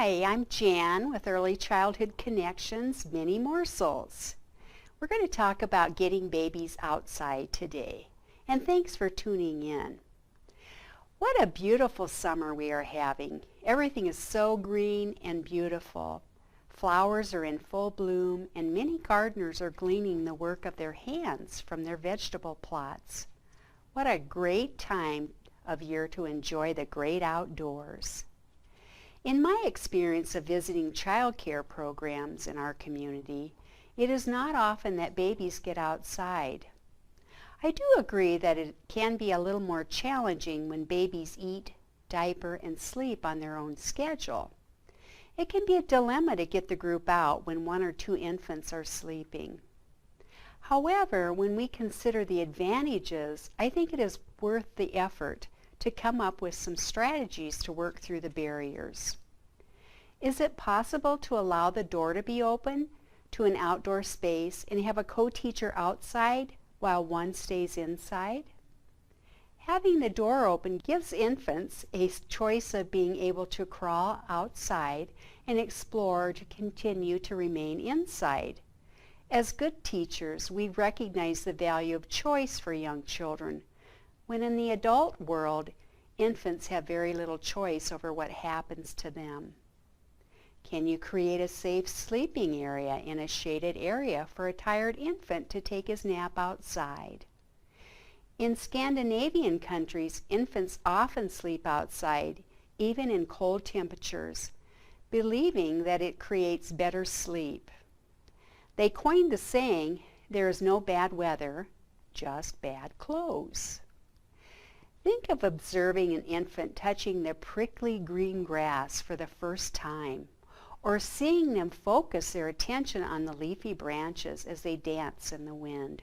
Hi, I'm Jan with Early Childhood Connections Mini Morsels. We're going to talk about getting babies outside today, and thanks for tuning in. What a beautiful summer we are having. Everything is so green and beautiful. Flowers are in full bloom, and many gardeners are gleaning the work of their hands from their vegetable plots. What a great time of year to enjoy the great outdoors. In my experience of visiting child care programs in our community, it is not often that babies get outside. I do agree that it can be a little more challenging when babies eat, diaper, and sleep on their own schedule. It can be a dilemma to get the group out when one or two infants are sleeping. However, when we consider the advantages, I think it is worth the effort to come up with some strategies to work through the barriers. Is it possible to allow the door to be open to an outdoor space and have a co-teacher outside while one stays inside? Having the door open gives infants a choice of being able to crawl outside and explore to continue to remain inside. As good teachers, we recognize the value of choice for young children, when in the adult world, infants have very little choice over what happens to them. Can you create a safe sleeping area in a shaded area for a tired infant to take his nap outside? In Scandinavian countries, infants often sleep outside, even in cold temperatures, believing that it creates better sleep. They coined the saying, "There is no bad weather, just bad clothes." Think of observing an infant touching the prickly green grass for the first time, or seeing them focus their attention on the leafy branches as they dance in the wind.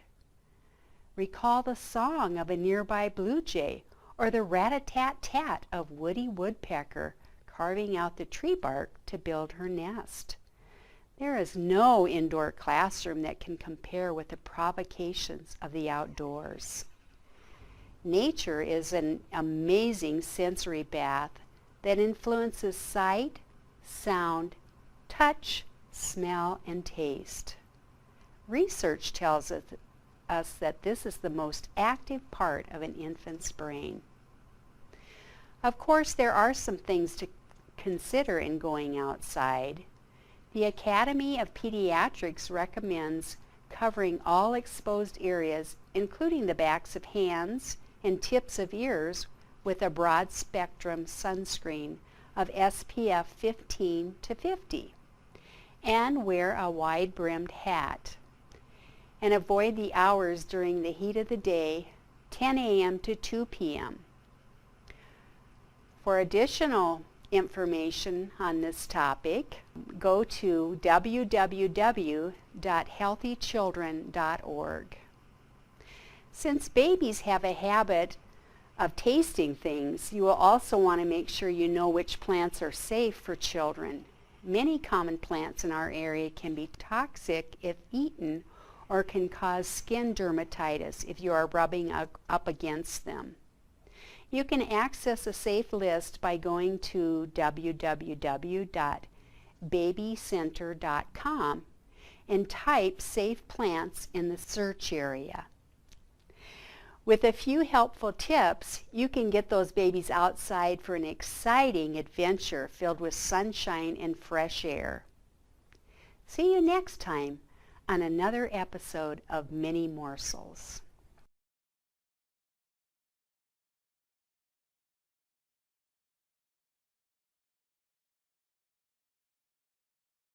Recall the song of a nearby blue jay or the rat-a-tat-tat of Woody Woodpecker carving out the tree bark to build her nest. There is no indoor classroom that can compare with the provocations of the outdoors. Nature is an amazing sensory bath that influences sight, sound, touch, smell, and taste. Research tells us that this is the most active part of an infant's brain. Of course, there are some things to consider in going outside. The Academy of Pediatrics recommends covering all exposed areas, including the backs of hands and tips of ears, with a broad spectrum sunscreen of SPF 15 to 50, and wear a wide-brimmed hat. And avoid the hours during the heat of the day, 10 a.m. to 2 p.m. For additional information on this topic, go to www.healthychildren.org. Since babies have a habit of tasting things, you will also want to make sure you know which plants are safe for children. Many common plants in our area can be toxic if eaten or can cause skin dermatitis if you are rubbing up against them. You can access a safe list by going to www.babycenter.com and type safe plants in the search area. With a few helpful tips, you can get those babies outside for an exciting adventure filled with sunshine and fresh air. See you next time on another episode of Mini Morsels.